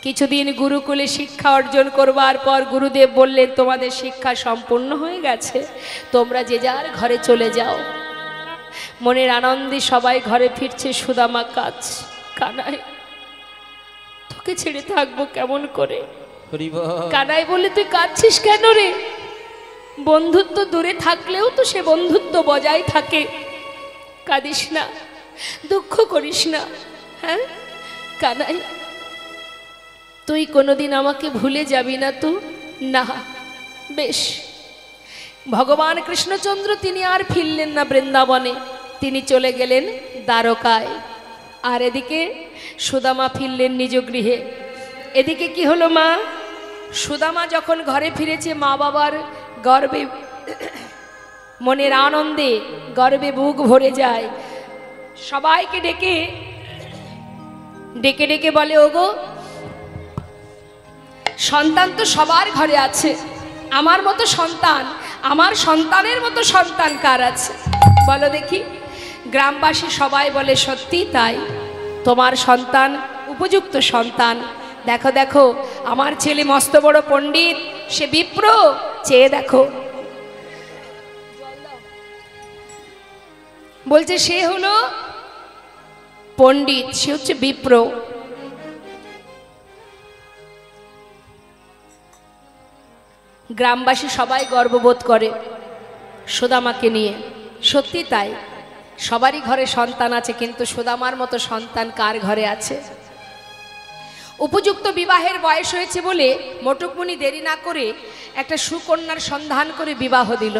কিছুদিন গুরুকুলে শিক্ষা অর্জন করবার পর গুরুদেব বললেন, তোমাদের শিক্ষা সম্পূর্ণ হয়ে গেছে, তোমরা যে যার ঘরে চলে যাও। মনের আনন্দে সবাই ঘরে ফিরছে, সুদামা কাঁদছে। কানাই, তোকে ছেড়ে থাকবো কেমন করে? কানাই বলে, তুই কাঁদছিস কেন রে? বন্ধুত্ব দূরে থাকলেও তো সে বন্ধুত্ব বজায় থাকে। কাঁদিস না, দুঃখ করিস না। হ্যাঁ কানাই, তুই কোনোদিন আমাকে ভুলে যাবি না তো? না। বেশ। ভগবান কৃষ্ণচন্দ্র তিনি আর ফিরলেন না বৃন্দাবনে, তিনি চলে গেলেন দ্বারকায়। আর এদিকে সুদামা ফিরলেন নিজ গৃহে। এদিকে কি হলো মা? সুদামা যখন ঘরে ফিরেছে, মা বাবার গর্বে, মনের আনন্দে গর্বে বুক ভরে যায়। সবাইকে ডেকে ডেকে ডেকে বলে, ওগো সন্তান তো সবার ঘরে আছে, আমার মতো সন্তান, আমার সন্তানের মতো সন্তান কার আছে বলো দেখি? গ্রামবাসী সবাই বলে, সত্যি তাই, তোমার সন্তান উপযুক্ত সন্তান। দেখো দেখো, আমার ছেলে মস্ত বড় পণ্ডিত, সে বিপ্র, চেয়ে দেখো। বলছে সে হলো পণ্ডিত, সে হচ্ছে বিপ্র। গ্রামবাসী সবাই গর্ববোধ করে সুদামাকে নিয়ে। সত্যি তাই, সবারই ঘরে সন্তান আছে, কিন্তু সুদামার মতো সন্তান কার ঘরে আছে? উপযুক্ত বিবাহের বয়স হয়েছে বলে মোটকমণি দেরি না করে একটা সুকন্যার সন্ধান করে বিবাহ দিল।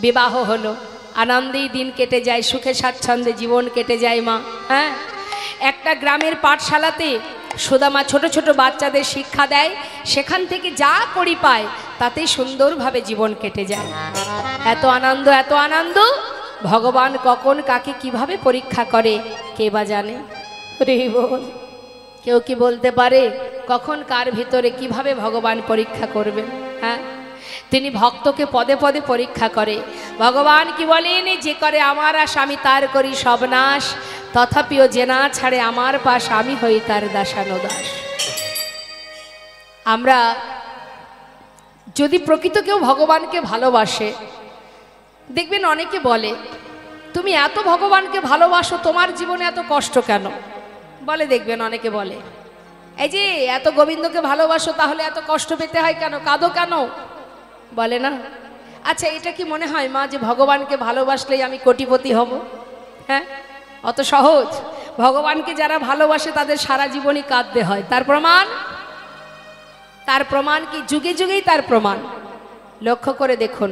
বিবাহ হলো, আনন্দেই দিন কেটে যায়, সুখে স্বাচ্ছন্দ্যে জীবন কেটে যায় মা। হ্যাঁ, একটা গ্রামের পাঠশালাতে সুদামা ছোট ছোট বাচ্চাদের শিক্ষা দেয়, সেখান থেকে যা করি পায় তাতেই সুন্দরভাবে জীবন কেটে যায়। এত আনন্দ, এত আনন্দ, ভগবান কখন কাকে কিভাবে পরীক্ষা করে কে বা জানে? কেউ কি বলতে পারে কখন কার ভিতরে কিভাবে ভগবান পরীক্ষা করবেন? হ্যাঁ, তিনি ভক্তকে পদে পদে পরীক্ষা করে। ভগবান কি বলেন, যে করে আমার আশ আমি তার করি সব নাশ, তথাপিও যে না ছাড়ে আমার পাশ আমি হই তার দাসানুদাস। আমরা যদি প্রকৃত কেউ ভগবানকে ভালোবাসে, দেখবেন অনেকে বলে, তুমি এত ভগবানকে ভালোবাসো, তোমার জীবনে এত কষ্ট কেন? বলে, দেখবেন অনেকে বলে, এই যে এত গোবিন্দকে ভালোবাসো, তাহলে এত কষ্ট পেতে হয় কেন, কাঁদো কেন? বলে না? আচ্ছা, এটা কি মনে হয় মা যে ভগবানকে ভালোবাসলেই আমি কোটিপতি হব? হ্যাঁ, অত সহজ? ভগবানকে যারা ভালোবাসে তাদের সারা জীবনই কাঁদতে হয়। তার প্রমাণ? তার প্রমাণ কি? যুগে যুগেই তার প্রমাণ। লক্ষ্য করে দেখুন,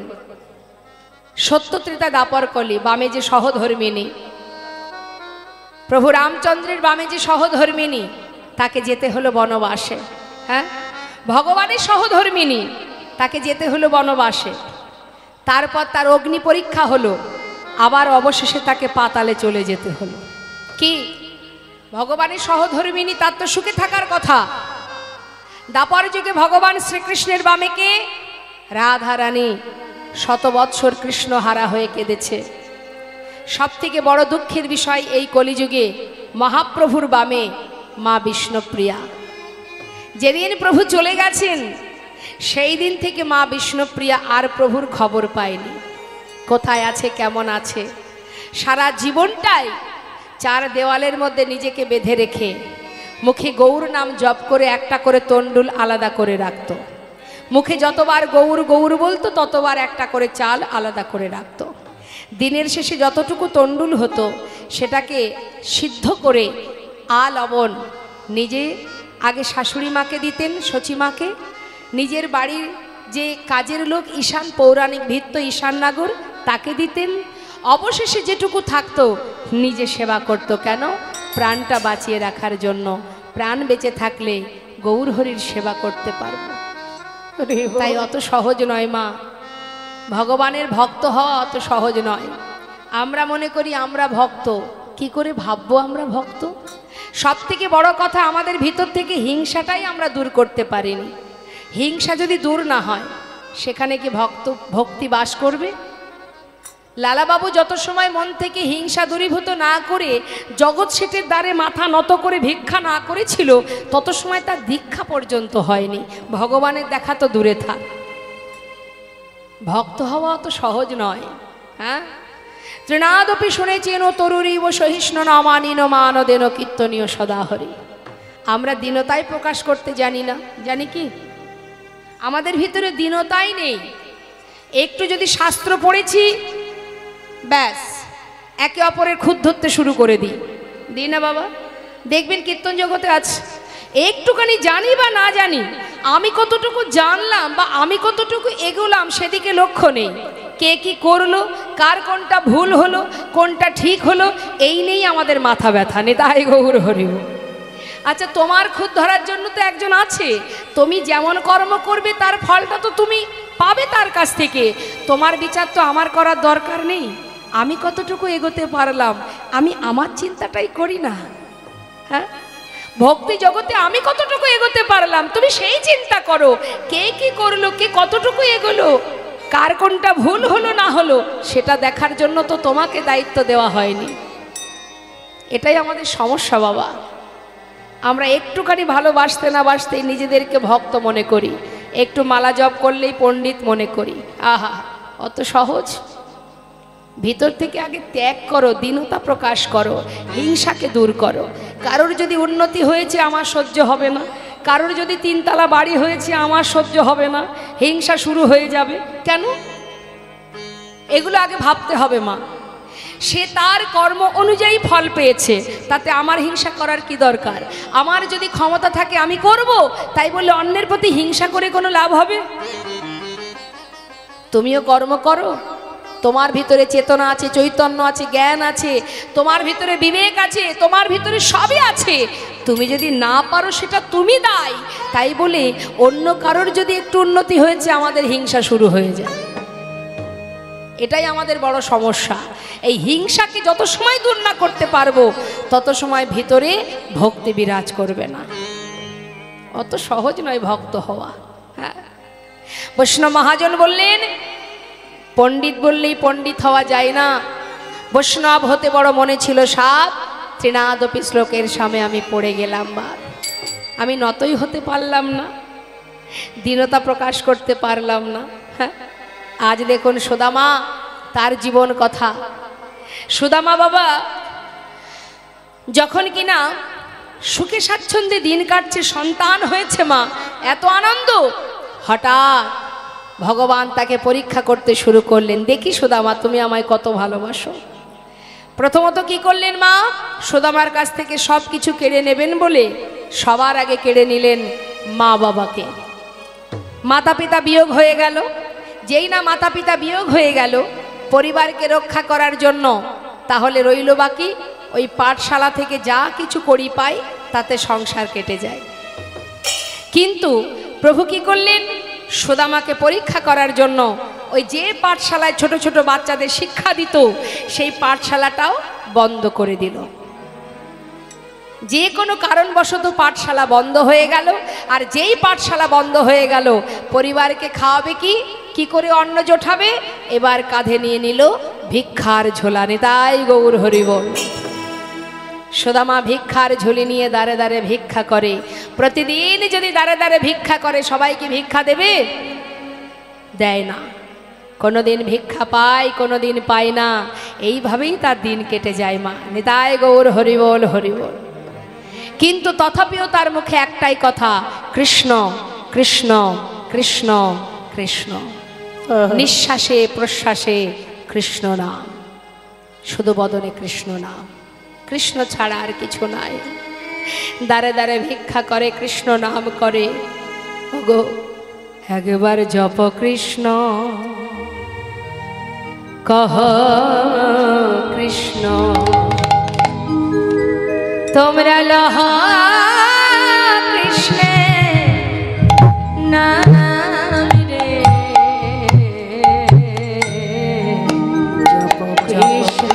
সত্য ত্রেতা দ্বাপর কলি, বামে যে সহধর্মিনী, প্রভু রামচন্দ্রের বামে যে সহধর্মিনী, তাকে যেতে হলো বনবাসে। হ্যাঁ, ভগবানের সহধর্মিনী, তাকে যেতে হলো বনবাসে। তারপর তার অগ্নি পরীক্ষা হলো, আবার অবশেষে তাকে পাতালে চলে যেতে হলো। কি ভগবানের সহধর্মিনী, তার তো সুখে থাকার কথা। দ্বাপর যুগে ভগবান শ্রীকৃষ্ণের বামে কে? রাধারানী শত বৎসর কৃষ্ণ হারা হয়ে কেঁদেছে। সব থেকে বড় দুঃখের বিষয়, এই কলিযুগে মহাপ্রভুর বামে মা বিষ্ণুপ্রিয়া। যেদিন প্রভু চলে গেছেন সেই দিন থেকে মা বিষ্ণুপ্রিয়া আর প্রভুর খবর পায়নি। কোথায় আছে, কেমন আছে? সারা জীবনটাই চার দেওয়ালের মধ্যে নিজেকে বেঁধে রেখে মুখে গৌর নাম জপ করে একটা করে তণ্ডুল আলাদা করে রাখত। মুখে যতবার গৌর গৌর বলতো ততবার একটা করে চাল আলাদা করে রাখত। দিনের শেষে যতটুকু তণ্ডুল হতো সেটাকে সিদ্ধ করে লবণ নিজে আগে শাশুড়ি মাকে দিতেন, সচিমাকে, নিজের বাড়ির যে কাজের লোক ঈশান, পৌরাণিক ভিত্ত ঈশান নাগর, তাকে দিতেন। অবশেষে যেটুকু থাকতো নিজে সেবা করত। কেন? প্রাণটা বাঁচিয়ে রাখার জন্য। প্রাণ বেঁচে থাকলে গৌরহরির সেবা করতে পারবো। তাই অত সহজ নয় মা, ভগবানের ভক্ত হওয়া অত সহজ নয়। আমরা মনে করি আমরা ভক্ত, কি করে ভাববো আমরা ভক্ত? সব থেকে বড় কথা, আমাদের ভিতর থেকে হিংসাটাই আমরা দূর করতে পারিনি। হিংসা যদি দূর না হয়, সেখানে কি ভক্তি বাস করবে? লালাবাবু যত সময় মন থেকে হিংসা দূরীভূত না করে জগৎ শেঠের দ্বারে মাথা নত করে ভিক্ষা না করেছিল, তত সময় তার দীক্ষা পর্যন্ত হয়নি। ভগবানের দেখা তো দূরে থাক, ভক্ত হওয়া অত সহজ নয়। হ্যাঁ, তৃণাদপি শুনেছেন তরুরীব সহিষ্ণু নমানীন মানদেন কীর্তনীয় সদাহরি। আমরা দীনতাই প্রকাশ করতে জানি না। জানি কি? আমাদের ভিতরে দীনতাই নেই। একটু যদি শাস্ত্র পড়েছি, ব্যাস একে অপরের খুঁত ধরতে শুরু করে দিই না বাবা? দেখবেন কীর্তন জগতে আছে, একটুখানি জানি বা না জানি, আমি কতটুকু জানলাম বা আমি কতটুকু এগোলাম সেদিকে লক্ষ্য নেই। কে কি করলো, কার কোনটা ভুল হলো, কোনটা ঠিক হলো, এই নেই আমাদের মাথা ব্যথা। নিতাই গৌর হরি। আচ্ছা, তোমার খুঁত ধরার জন্য তো একজন আছে। তুমি যেমন কর্ম করবে তার ফলটা তো তুমি পাবে তার কাছ থেকে। তোমার বিচার তো আমার করার দরকার নেই। আমি কতটুকু এগোতে পারলাম, আমি আমার চিন্তাটাই করি না। হ্যাঁ, ভক্তি জগতে আমি কতটুকু এগোতে পারলাম, তুমি সেই চিন্তা করো। কে কি করলো, কে কতটুকু এগোলো, কার কোনটা ভুল হলো না হলো, সেটা দেখার জন্য তো তোমাকে দায়িত্ব দেওয়া হয়নি। এটাই আমাদের সমস্যা বাবা। আমরা একটুখানি ভালোবাসতে না বাসতেই নিজেদেরকে ভক্ত মনে করি, একটু মালা জপ করলেই পণ্ডিত মনে করি। আহা, অত সহজ? ভিতর থেকে আগে ত্যাগ করো, দীনতা প্রকাশ করো, হিংসাকে দূর করো। কারোর যদি উন্নতি হয়েছে আমার সহ্য হবে না, কারোর যদি 3 তলা বাড়ি হয়েছে আমার সহ্য হবে না, হিংসা শুরু হয়ে যাবে কেন? এগুলো আগে ভাবতে হবে মা। সে তার কর্ম অনুযায়ী ফল পেয়েছে, তাতে আমার হিংসা করার কি দরকার? আমার যদি ক্ষমতা থাকে আমি করব, তাই বলে অন্যের প্রতি হিংসা করে কোনো লাভ হবে? তুমিও কর্ম করো, তোমার ভিতরে চেতনা আছে, চৈতন্য আছে, জ্ঞান আছে, তোমার ভিতরে বিবেক আছে, তোমার ভিতরে সবই আছে। তুমি যদি না পারো সেটা তুমি দায়ী। তাই বলে অন্য কারোর যদি একটু উন্নতি হয়েছে আমাদের হিংসা শুরু হয়ে যায়। এটাই আমাদের বড় সমস্যা। এই হিংসাকে যত সময় দূর না করতে পারবো তত সময় ভিতরে ভক্তি বিরাজ করবে না। অত সহজ নয় ভক্ত হওয়া। হ্যাঁ, বৈষ্ণব মহাজন বললেন, পণ্ডিত বললেই পণ্ডিত হওয়া যায় না। বৈষ্ণব হতে বড় মনে ছিল সাধ, তৃণাদপি শ্লোকের সামনে আমি পড়ে গেলাম বা আমি নতই হতে পারলাম না, দীনতা প্রকাশ করতে পারলাম না। হ্যাঁ, আজ দেখুন সুদামা, তার জীবন কথা। সুদামা বাবা যখন কিনা সুখে স্বাচ্ছন্দ্যে দিন কাটছে, সন্তান হয়েছে মা, এত আনন্দ, হঠাৎ ভগবান তাকে পরীক্ষা করতে শুরু করলেন। দেখি সুদামা তুমি আমায় কত ভালোবাসো। প্রথমত কি করলেন মা? সুদামার কাছ থেকে সব কিছু কেড়ে নেবেন বলে সবার আগে কেড়ে নিলেন মা বাবাকে। মাতা পিতা বিয়োগ হয়ে গেল। যেই না মাতা পিতা বিয়োগ হয়ে গেল, পরিবারকে রক্ষা করার জন্য তাহলে রইল বাকি ওই পাঠশালা থেকে যা কিছু করি পাই তাতে সংসার কেটে যায়। কিন্তু প্রভু কি করলেন? সুদামাকে পরীক্ষা করার জন্য ওই যে পাঠশালায় ছোট ছোট বাচ্চাদের শিক্ষা দিত সেই পাঠশালাটাও বন্ধ করে দিল। যে কোনো কারণবশত পাঠশালা বন্ধ হয়ে গেল। আর যেই পাঠশালা বন্ধ হয়ে গেল, পরিবারকে খাওয়াবে কি করে অন্ন জোটাবে? এবার কাঁধে নিয়ে নিল ভিক্ষার ঝোলা। নিতাই গৌর হরি বল। সুদামা ভিক্ষার ঝুলি নিয়ে দাঁড়ে দাঁড়ে ভিক্ষা করে। প্রতিদিন যদি দাঁড়ে দাঁড়ে ভিক্ষা করে সবাইকে ভিক্ষা দেবে? দেয় না। কোনোদিন ভিক্ষা পায়, কোনোদিন পায় না। এইভাবেই তার দিন কেটে যায় মা। নিতাই গৌর হরি বল, হরি বল। কিন্তু তথাপিও তার মুখে একটাই কথা, কৃষ্ণ কৃষ্ণ কৃষ্ণ কৃষ্ণ। নিঃশ্বাসে প্রশ্বাসে কৃষ্ণ নাম, শুধু বদনে কৃষ্ণ নাম। কৃষ্ণ ছাড়া আর কিছু নাই। দাঁড়ে দাঁড়ে ভিক্ষা করে, কৃষ্ণ নাম করে। ওগো একবার জপ কৃষ্ণ, কহ কৃষ্ণ, তোমরা লহ কৃষ্ণে নাম রে। জপ কৃষ্ণ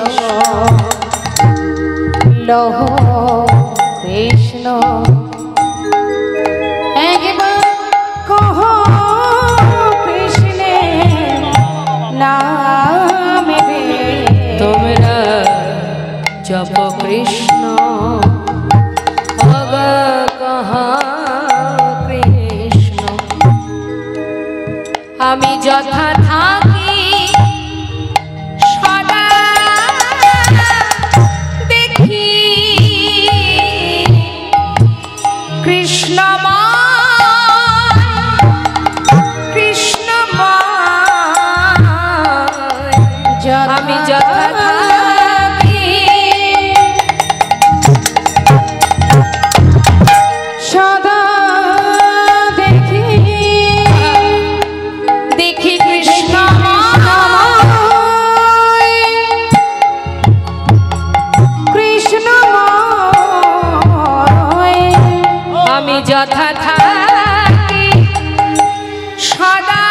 লহ কৃষ্ণ, একবার কহ কৃষ্ণে নাম রে। কৃষ্ণ ভগ কহা কৃষ্ণ। আমি যথা থাকি সদা দেখি কৃষ্ণময় আমি যথা থাকি সদা দেখি দেখি কৃষ্ণময় কৃষ্ণময় আমি যথা থাকি সদা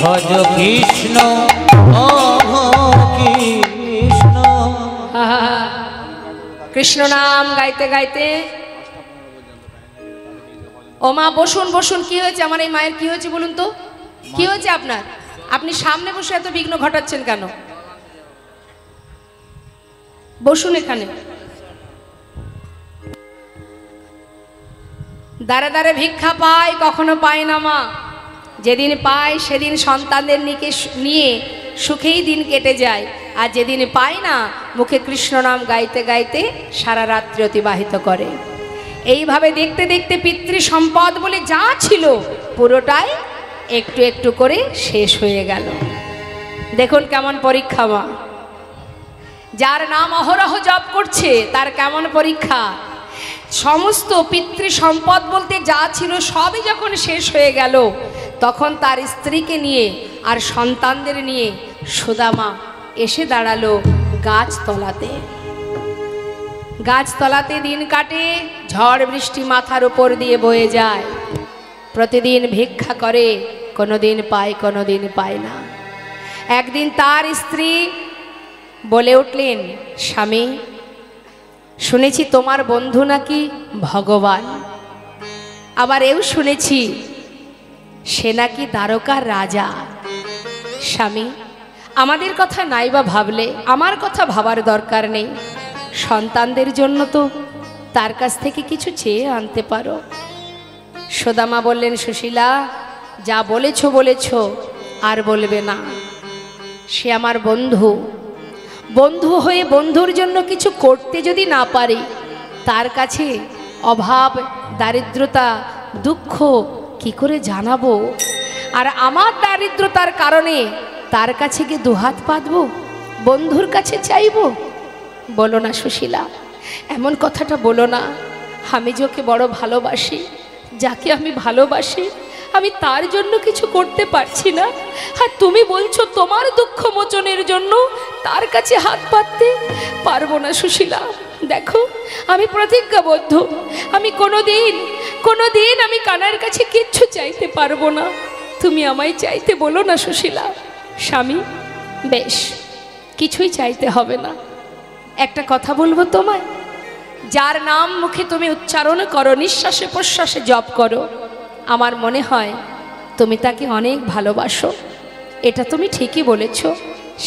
ভজ কৃষ্ণ কৃষ্ণ। কৃষ্ণ নাম গাইতে গাইতে ও মা বসুন বসুন। কি হয়েছে আমার এই মায়ের? কি হয়েছে বলুন তো, কি হয়েছে আপনার? আপনি সামনে বসে এত বিঘ্ন ঘটাচ্ছেন কেন? বসুন এখানে। দাঁড়ে দাঁড়ে ভিক্ষা পায়, কখনো পায় না মা। যেদিন পায় সেদিন সন্তানদের নিয়ে সুখেই দিন কেটে যায়, আর যেদিন পায় না মুখে কৃষ্ণ নাম গাইতে গাইতে সারা রাত্রি অতিবাহিত করে। এইভাবে দেখতে দেখতে পিতৃ সম্পদ বলে যা ছিল পুরোটাই একটু একটু করে শেষ হয়ে গেল। দেখুন কেমন পরীক্ষা মা। যার নাম অহরহ জপ করছে তার কেমন পরীক্ষা। সমস্ত পিতৃ সম্পদ বলতে যা ছিল সবই যখন শেষ হয়ে গেল, তখন তার স্ত্রীকে নিয়ে আর সন্তানদের নিয়ে সুদামা এসে দাঁড়ালো গাছতলাতে। গাছতলাতে দিন কাটে, ঝড় বৃষ্টি মাথার উপর দিয়ে বয়ে যায়। প্রতিদিন ভিক্ষা করে, কোনোদিন পায় কোনোদিন পায় না। একদিন তার স্ত্রী বলে উঠলেন, স্বামী শুনেছি তোমার বন্ধু নাকি ভগবান, আবার এও শুনেছি সে নাকি দ্বারকার রাজা। স্বামী আমাদের কথা নাই বা ভাবলে, আমার কথা ভাবার দরকার নেই। সন্তানদের জন্য তো তার কাছ থেকে কিছু চেয়ে আনতে পারো। সুদামা বললেন, সুশীলা যা বলেছ বলেছ, আর বলবে না। সে আমার বন্ধু, বন্ধু হয়ে বন্ধুর জন্য কিছু করতে যদি না পারি, তার কাছে অভাব দারিদ্রতা দুঃখ কি করে জানাবো? আর আমার দারিদ্রতার কারণে তার কাছে গিয়ে দুহাত পাতবো, বন্ধুর কাছে চাইবো? বলো না সুশীলা, এমন কথাটা বলো না। আমি যাকে বড় ভালোবাসি, যাকে আমি ভালোবাসি, আমি তার জন্য কিছু করতে পারছি না, আর তুমি বলছো তোমার দুঃখ মোচনের জন্য তার কাছে হাত পাততে পারবো না। সুশীলা দেখো, আমি প্রতিজ্ঞাবদ্ধ, আমি কোনোদিন আমি কানার কাছে কিচ্ছু চাইতে পারবো না। তুমি আমায় চাইতে বলো না সুশীলা। স্বামী বেশ, কিছুই চাইতে হবে না। একটা কথা বলবো তোমায়, যার নাম মুখে তুমি উচ্চারণ করো, নিঃশ্বাসে প্রশ্বাসে জপ করো, আমার মনে হয় তুমি তাকে অনেক ভালোবাসো। এটা তুমি ঠিকই বলেছ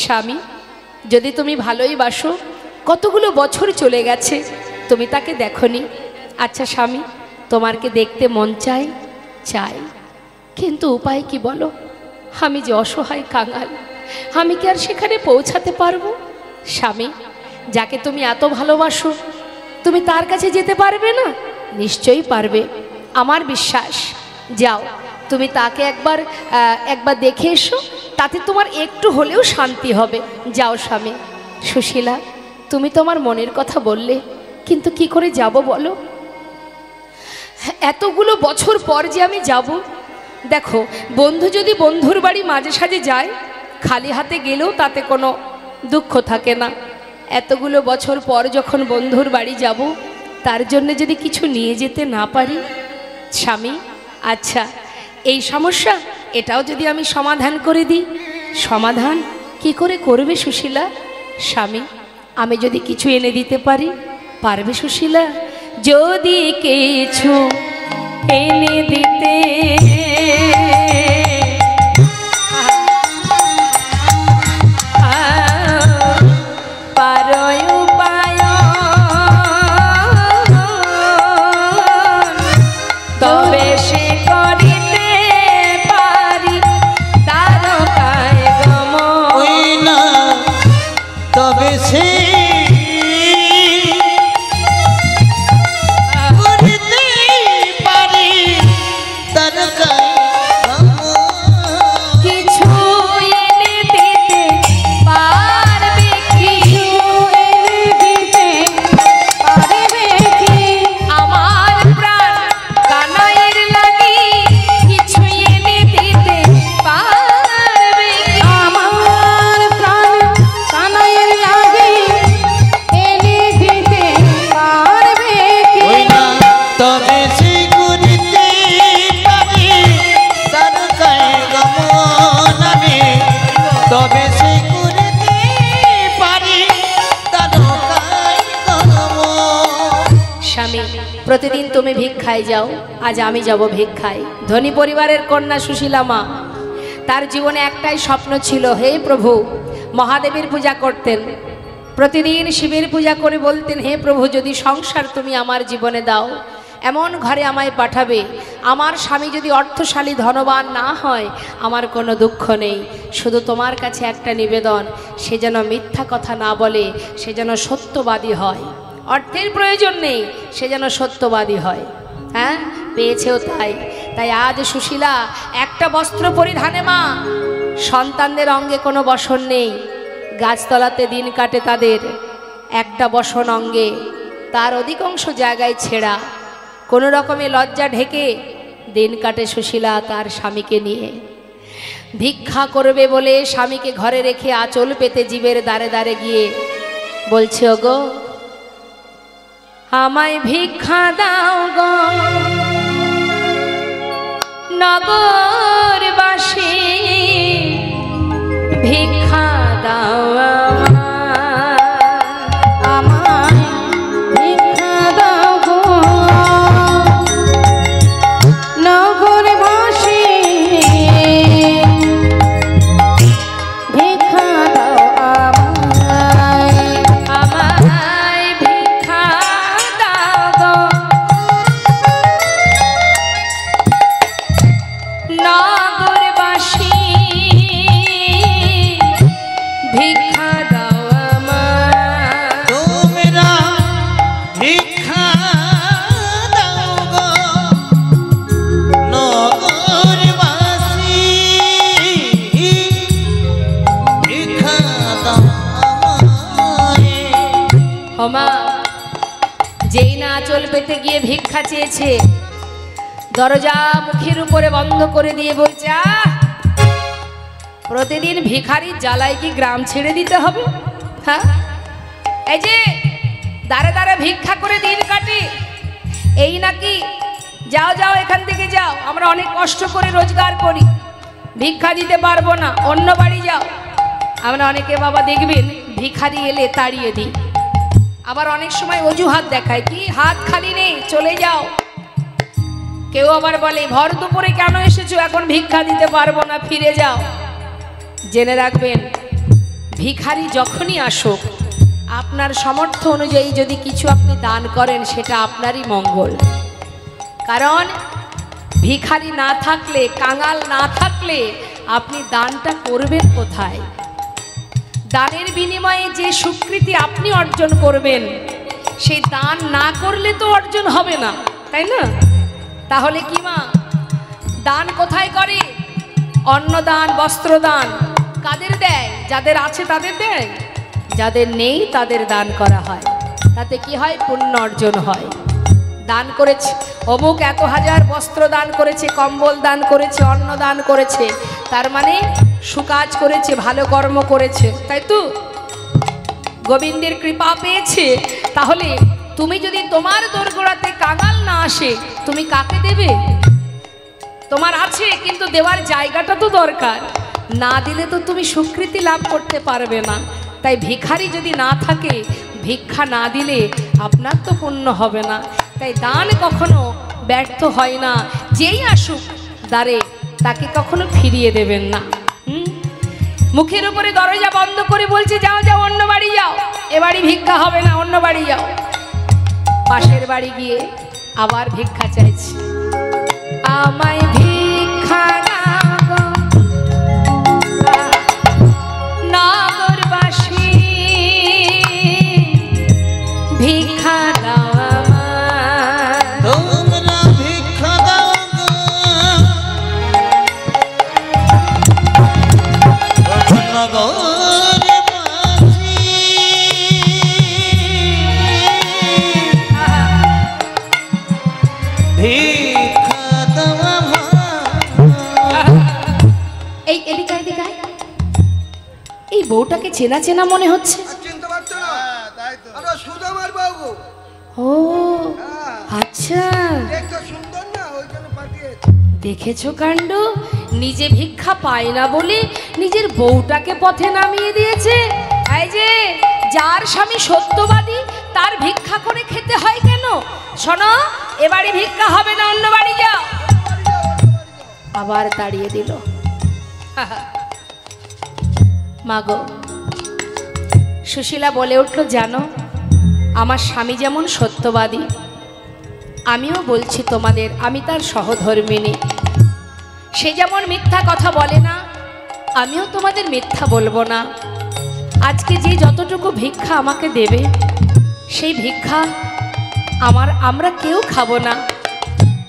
স্বামী। যদি তুমি ভালোই বাসো, কতগুলো বছর চলে গেছে তুমি তাকে দেখোনি। আচ্ছা স্বামী, তোমারকে দেখতে মন চাই, কিন্তু উপায় কি বলো? আমি যে অসহায় কাঙাল, আমি কি আর সেখানে পৌঁছাতে পারবো? স্বামী যাকে তুমি এত ভালোবাসো, তুমি তার কাছে যেতে পারবে না? নিশ্চয়ই পারবে, আমার বিশ্বাস। যাও, তুমি তাকে একবার দেখে এসো, তাতে তোমার একটু হলেও শান্তি হবে। যাও স্বামী। সুশীলা, তুমি তোমার মনের কথা বললে, কিন্তু কি করে যাব বলো? এতগুলো বছর পর যে আমি যাব। দেখো, বন্ধু যদি বন্ধুর বাড়ি মাঝে সাঝে যায়, খালি হাতে গেলেও তাতে কোনো দুঃখ থাকে না। এতগুলো বছর পর যখন বন্ধুর বাড়ি যাব, তার জন্য যদি কিছু নিয়ে যেতে না পারি স্বামী, আচ্ছা এই সমস্যা এটাও যদি আমি সমাধান করে দিই। সমাধান কি করে করবে সুশীলা? স্বামী, আমি যদি কিছু এনে দিতে পারি, পারবে সুশীলা? যদি কিছু এনে দিতে পারো উপায়, তবে সে করিতে পারি তারকায় গমন। ওই না তবে সে করতে পারি তারকায় গমন। কিছু এনে দিতে পারবে কি? এনে দিতে পারবে কি? আমার প্রাণ কানাইয়ের লাগি কিছু এনে দিতে পারবে কি? আমার প্রাণ কানাইয়ের লাগি এনে দিতে পারবে কি? ওই না তবে সে করতে পারি তারকায় গমন। আমি তবে সে করতে পারি তারকায় গমন। স্বামী, প্রতিদিন তুমি ভিক্ষায় যাও, আজ আমি যাব ভিক্ষায়। ধনী পরিবারের কন্যা সুশীলা মা, তার জীবনে একটাই স্বপ্ন ছিল, হে প্রভু। মহাদেবের পূজা করতেন, প্রতিদিন শিবের পূজা করে বলতেন, হে প্রভু, যদি সংসার তুমি আমার জীবনে দাও, এমন ঘরে আমায় পাঠাবে, আমার স্বামী যদি অর্থশালী ধনবান না হয়, আমার কোনো দুঃখ নেই। শুধু তোমার কাছে একটা নিবেদন, সে যেন মিথ্যা কথা না বলে, সে যেন সত্যবাদী হয়। অর্থের প্রয়োজন নেই, সে যেন সত্যবাদী হয়। হ্যাঁ, পেয়েছেও তাই। তাই আজ সুশীলা একটা বস্ত্র পরিধানে মা, সন্তানদের অঙ্গে কোনো বসন নেই, গাছতলাতে দিন কাটে তাদের, একটা বসন অঙ্গে, তার অধিকাংশ জায়গায় ছেঁড়া, কোনো রকমে লজ্জা ঢেকে দিন কাটে সুশীলা তার স্বামীকে নিয়ে। ভিক্ষা করবে বলে স্বামীকে ঘরে রেখে আঁচল পেতে জীবের দ্বারে দ্বারে গিয়ে বলছে, ওগো আমায় ভিক্ষা দাও গো নগরবাসী, ভিক্ষা দাও আমায়, ভিক্ষা দাও গো নগরবাসী, ভিক্ষা দাও আমায়, আমায় ভিক্ষা দাও গো নগরবাসী, ভিক্ষা দাও আমায়। তোমরা ভিক্ষা দাও গো নগরবাসী, ভিক্ষা দাও আমায়। ওমা, যেই না আঁচল পেতে গিয়ে ভিক্ষা চেয়েছে, দরজা মুখের উপরে বন্ধ করে দিয়ে বলছে, আহ, প্রতিদিন ভিখারির জ্বালায় কি গ্রাম ছেড়ে দিতে হবে? হ্যাঁ, এই যে দাঁড়ে দাঁড়ে ভিক্ষা করে দিন কাটি, এই নাকি? যাও যাও, এখান থেকে যাও, আমরা অনেক কষ্ট করে রোজগার করি, ভিক্ষা দিতে পারবো না, অন্য বাড়ি যাও। আমরা অনেকে বাবা দেখবেন ভিখারি এলে তাড়িয়ে দিই, আবার অনেক সময় অজুহাত দেখায়, কি হাত খালি নেই, চলে যাও। কেউ আবার বলে, ভর দুপুরে কেন এসেছো, এখন ভিক্ষা দিতে পারবো না, ফিরে যাও। জেনে রাখবেন, ভিখারি যখনই আসুক, আপনার সামর্থ্য অনুযায়ী যদি কিছু আপনি দান করেন, সেটা আপনারই মঙ্গল। কারণ ভিখারি না থাকলে, কাঙাল না থাকলে আপনি দানটা করবেন কোথায়? দানের বিনিময়ে যে স্বীকৃতি আপনি অর্জন করবেন, সেই দান না করলে তো অর্জন হবে না, তাই না? তাহলে কি মা, দান কোথায় করে? অন্নদান, বস্ত্রদান কাদের দেয়? যাদের আছে তাদের দেয়, যাদের নেই তাদের দান করা হয়। তাতে কি হয়? পুণ্য অর্জন হয়। দান করেছে অমুক এত হাজার বস্ত্র দান করেছে, কম্বল দান করেছে, অন্ন দান করেছে, তার মানে সুকাজ করেছে, ভালো কর্ম করেছে, তাই তো? গোবিন্দের কৃপা পেয়েছে। তাহলে তুমি যদি তোমার দোরগোড়াতে কাঙাল না আসে, তুমি কাকে দেবে? তোমার আছে কিন্তু দেওয়ার জায়গাটা তো দরকার, না দিলে তো তুমি স্বীকৃতি লাভ করতে পারবে না। তাই ভিখারি যদি না থাকে, ভিক্ষা না দিলে আপনার তো পুণ্য হবে না। তাই দান কখনো ব্যর্থ হয় না। যেই আসুক দ্বারে তাকে কখনো ফিরিয়ে দেবেন না। মুখের উপরে দরজা বন্ধ করে বলছে যাও যাও অন্য বাড়ি যাও, এ বাড়ি ভিক্ষা হবে না, অন্য বাড়ি যাও। পাশের বাড়ি গিয়ে আবার ভিক্ষা চাইছে, আমায় ভিক্ষা দাও গো নগরবাসী, ভিক্ষা দাও আমায়, তোমরা ভিক্ষা দাও গো নগরবাসী, ভিক্ষা দাও আমায়। এই এদিকে এদিকে, এই বউটাকে চেনা চেনা মনে হচ্ছে। চিনতে পারছো না? তাই তো। আরে সুদামার বাবু। ও আচ্ছা, দেখতে সুন্দর না, ওই জন্য পাঠিয়েছে। দেখেছো কাণ্ড, নিজে ভিক্ষা পায় না বলে নিজের বউটাকে পথে নামিয়ে দিয়েছে। এই যে যার স্বামী সত্যবাদী তার ভিক্ষা করে খেতে হয় কেন? শোনো, এবারে ভিক্ষা হবে না, অন্য বাড়ি যাও। আবার তাড়িয়ে দিল। মাগো, সুশীলা বলে উঠল, জানো আমার স্বামী যেমন সত্যবাদী, আমিও বলছি তোমাদের, আমি তার সহধর্মিণী। সে যেমন মিথ্যা কথা বলে না, আমিও তোমাদের মিথ্যা বলবো না। আজকে যে যতটুকু ভিক্ষা আমাকে দেবে, সেই ভিক্ষা আমরা কেউ খাবো না।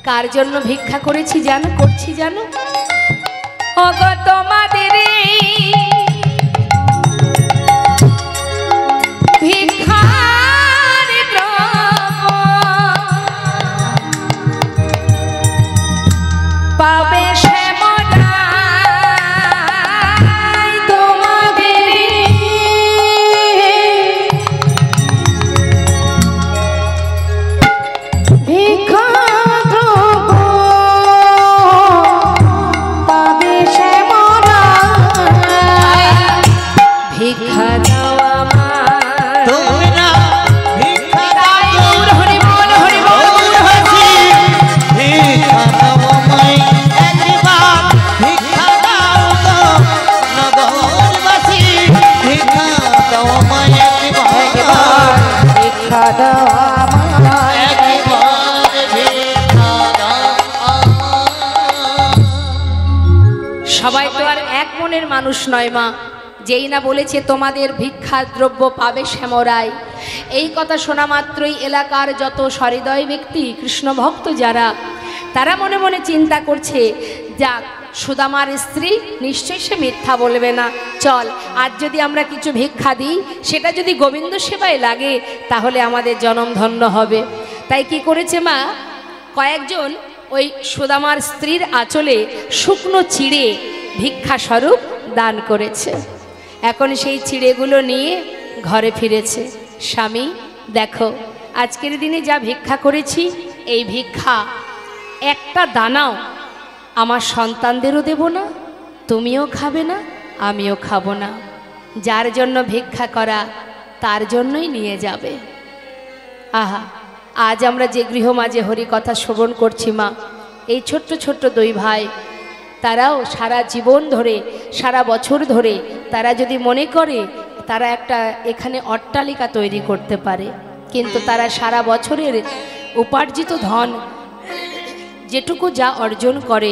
কার জন্য ভিক্ষা করেছি জানো, করছি জানো? ওগো তোমাদের ভিক্ষার দ্রব্য পাবে সে মনাই, তোমাদের ভিক্ষা দ্রব্য পাবে সে মনাই, ভিক্ষা দাও আমায়। তোমরা ভিক্ষা দাও গো হরি বল, হরি বল। নগরবাসী, ভিক্ষা দাও আমায় একবার, ভিক্ষা দাও গো নগরবাসী, ভিক্ষা দাও আমায় একবার, ভিক্ষা দাও আমায়। একবার ভিক্ষা দাও আমায়। সবাই তো আর এক মনের মানুষ নয় মা। যেই না বলেছে তোমাদের ভিক্ষা দ্রব্য পাবে শ্যামরাই, এই কথা শোনা মাত্রই এলাকার যত সহৃদয় ব্যক্তি, কৃষ্ণ ভক্ত যারা, তারা মনে মনে চিন্তা করছে, যাক সুদামার স্ত্রী নিশ্চয়ই সে মিথ্যা বলবে না। চল, আজ যদি আমরা কিছু ভিক্ষা দিই, সেটা যদি গোবিন্দ সেবায় লাগে, তাহলে আমাদের জনম ধন্য হবে। তাই কি করেছে মা, কয়েকজন ওই সুদামার স্ত্রীর আঁচলে শুকনো চিড়ে ভিক্ষা স্বরূপ দান করেছে। এখন সেই চিড়েগুলো নিয়ে ঘরে ফিরেছে। স্বামী দেখো, আজকের দিনে যা ভিক্ষা করেছি, এই ভিক্ষা একটা দানাও আমার সন্তানদেরও দেব না, তুমিও খাবে না, আমিও খাবো না। যার জন্য ভিক্ষা করা তার জন্যই নিয়ে যাবে। আহা, আজ আমরা যে গৃহ মাঝে হরি কথা শ্রবণ করছি মা, এই ছোট্ট ছোট্ট দুই ভাই, তারাও সারা জীবন ধরে, সারা বছর ধরে তারা যদি মনে করে তারা একটা এখানে অট্টালিকা তৈরি করতে পারে, কিন্তু তারা সারা বছরের উপার্জিত ধন যেটুকু যা অর্জন করে,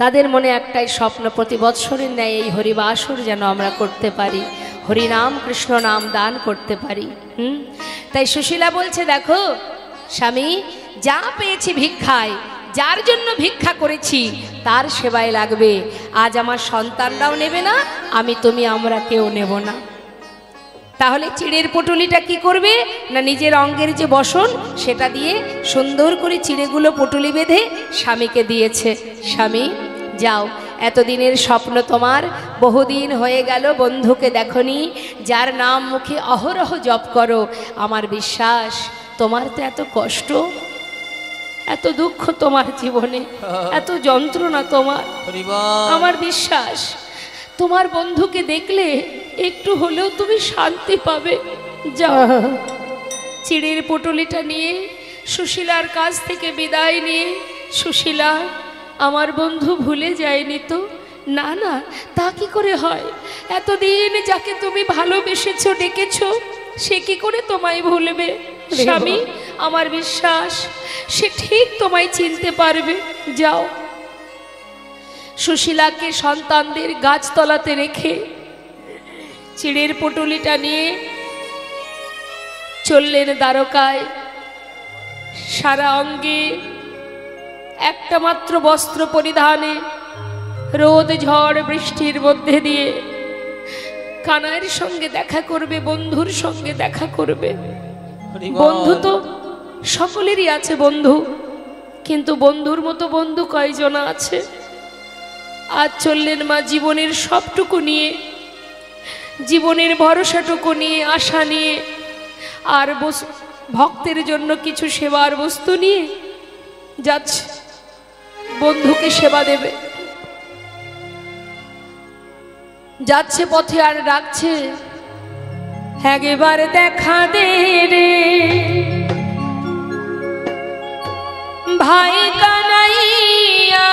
তাদের মনে একটাই স্বপ্ন, প্রতি বৎসরের ন্যায় এই হরিবাসর যেন আমরা করতে পারি, হরিনাম কৃষ্ণ নাম দান করতে পারি। তাই সুশীলা বলছে, দেখো স্বামী, যা পেয়েছি ভিক্ষায়, যার জন্য ভিক্ষা করেছি তার সেবায় লাগবে। আজ আমার সন্তানরাও নেবে না, তুমি আমরা কেউ নেব না। তাহলে চিড়ের পুটুলিটা কি করবে না, নিজের অঙ্গের যে বসন সেটা দিয়ে সুন্দর করে চিড়েগুলো পুটুলি বেঁধে স্বামীকে দিয়েছে। স্বামী যাও, এতদিনের স্বপ্ন তোমার, বহুদিন হয়ে গেল বন্ধুকে দেখনি, যার নাম মুখে অহরহ জপ করো। আমার বিশ্বাস তোমার তো এত কষ্ট, এত দুঃখ তোমার জীবনে, এত যন্ত্রণা তোমার, আমার বিশ্বাস তোমার বন্ধুকে দেখলে একটু হলেও তুমি শান্তি পাবে। যাও, চিড়ের পুটুলিটা নিয়ে সুশীলার কাছ থেকে বিদায় নিয়ে, সুশীলা আমার বন্ধু ভুলে যায়নি তো? না না, তা কি করে হয়? এতদিন যাকে তুমি ভালোবেসেছো, ডেকেছো, সে কি করে তোমায় ভুলবে? স্বামী, আমার বিশ্বাস সে ঠিক তোমায় চিনতে পারবে। যাও। সুশীলাকে সন্তানদের গাছতলাতে রেখে চিড়ের পুটুলিটা নিয়ে চললেন দ্বারকায়। সারা অঙ্গে একটা মাত্র বস্ত্র পরিধানে, রোদ ঝড় বৃষ্টির মধ্যে দিয়ে কানাইয়ের সঙ্গে দেখা করবে, বন্ধুর সঙ্গে দেখা করবে। বন্ধু তো সকলেরই আছে বন্ধু, কিন্তু বন্ধুর মতো বন্ধু কয়জন আছে? আজ চললেন মা জীবনের সবটুকু নিয়ে, জীবনের ভরসাটুকু নিয়ে, আশা নিয়ে, আর ভক্তের জন্য কিছু সেবার বস্তু নিয়ে যাচ্ছে, বন্ধুকে সেবা দেবে। যাচ্ছে পথে আর ডাকছে, একবার দেখা দে রে ভাই কানাইয়া,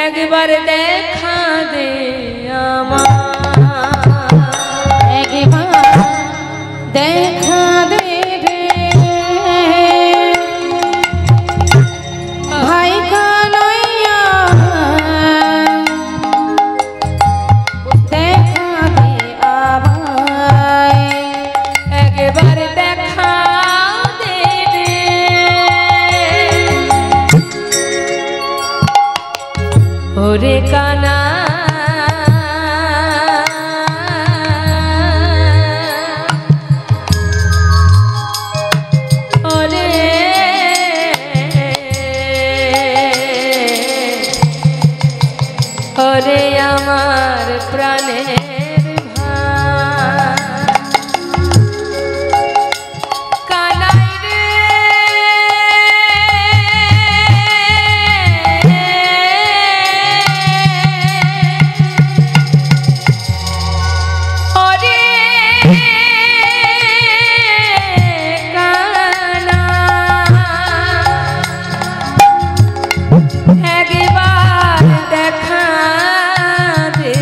একবার দেখা দে আমার, একবার দেখা দে রে ভাই কানাইয়া, দেখা দে আমায়, একবার দেখা দে রে। ওরে কানা ওরে, ওরে আমার প্রাণের ভাই, কানাই রে ওরে কানা, একবার দেখা দে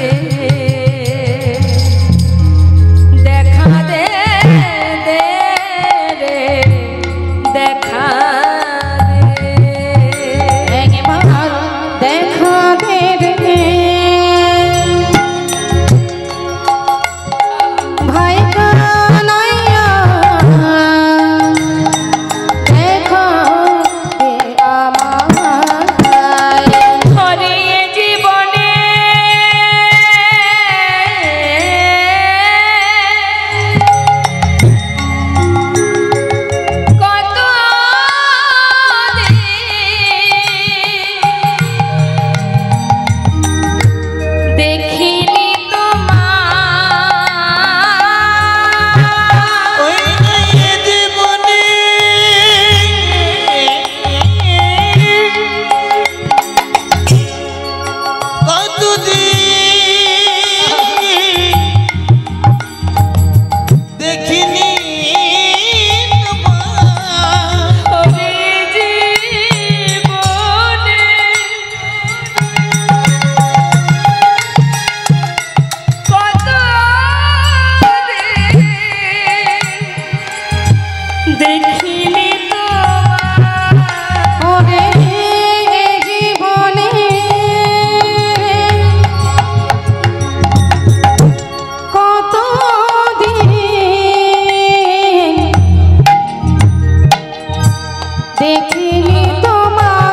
দেখিনি তোমায়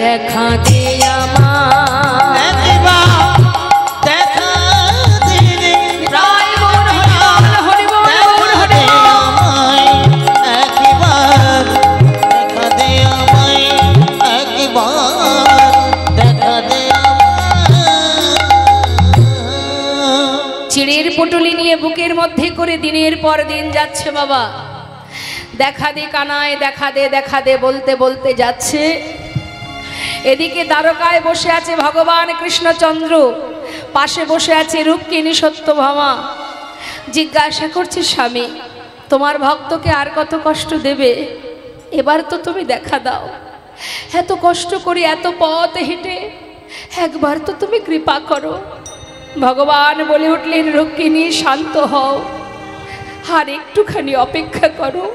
দেখা দে আমার একবার দেখা দে রে রায় মন হরি বল হরি বল দেখা দে আমায় একবার দেখা দে আমায় চিড়ের পুটুলি নিয়ে বুকের মধ্যে করে দিনের পর দিন যাচ্ছে বাবা। দেখা দে কানায় দেখা দে বলতে বলতে যাচ্ছে। এদিকে দ্বারকায় বসে আছে ভগবান কৃষ্ণচন্দ্র, পাশে বসে আছে রূপকিনী সত্যভামা। জিজ্ঞাসা করছে স্বামী, তোমার ভক্তকে আর কত কষ্ট দেবে? এবার তো তুমি দেখা দাও। এত কষ্ট করি, এত পথ হেঁটে, একবার তো তুমি কৃপা করো। ভগবান বলে উঠলেন, রূপকিনী শান্ত হও, আর একটুখানি অপেক্ষা করো।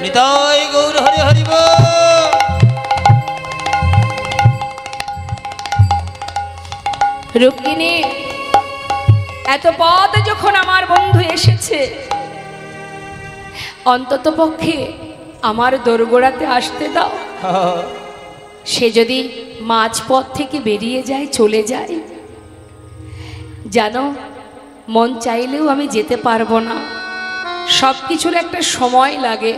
নিতাই গৌর হরি হরি বল। রূপকিনী, এত পথ যখন আমার বন্ধু এসেছে, অন্তত পক্ষে আমার দোরগোড়াতে আসতে দাও। সে যদি মাঝপথ থেকে বেরিয়ে যায়, চলে যায়, জানো মন চাইলেও আমি যেতে পারবো না। সব কিছুর একটা সময় লাগে,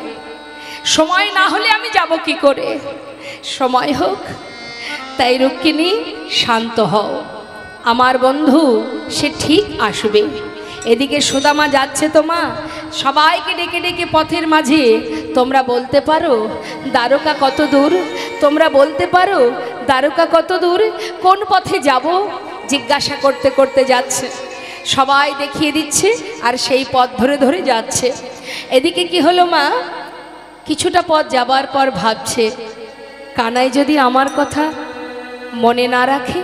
সময় না হলে আমি যাব কি করে? সময় হোক। তাই রুক্মিণী শান্ত হও, আমার বন্ধু সে ঠিক আসবে। এদিকে সুদামা যাচ্ছে তো মা, সবাইকে ডেকে ডেকে পথের মাঝে, তোমরা বলতে পারো দ্বারকা কত দূর? তোমরা বলতে পারো দ্বারকা কত দূর? কোন পথে যাব? জিজ্ঞাসা করতে করতে যাচ্ছে, সবাই দেখিয়ে দিচ্ছে আর সেই পথ ধরে ধরে যাচ্ছে। এদিকে কি হলো মা, কিছুটা পথ যাবার পর ভাবছে, কানাই যদি আমার কথা মনে না রাখে,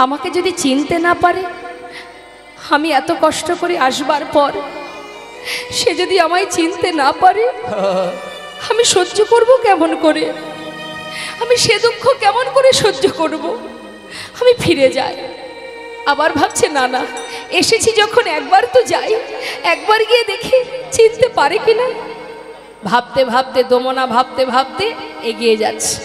আমাকে যদি চিনতে না পারে, আমি এত কষ্ট করে আসবার পর সে যদি আমায় চিনতে না পারে, আমি সহ্য করব কেমন করে? আমি সে দুঃখ কেমন করে সহ্য করব? আমি ফিরে যাই। আবার ভাবছে, না না, এসেছি যখন একবার তো যাই, একবার গিয়ে দেখি চিনতে পারে কিনা। ভাবতে ভাবতে দমনা ভাবতে ভাবতে এগিয়ে যাচ্ছে।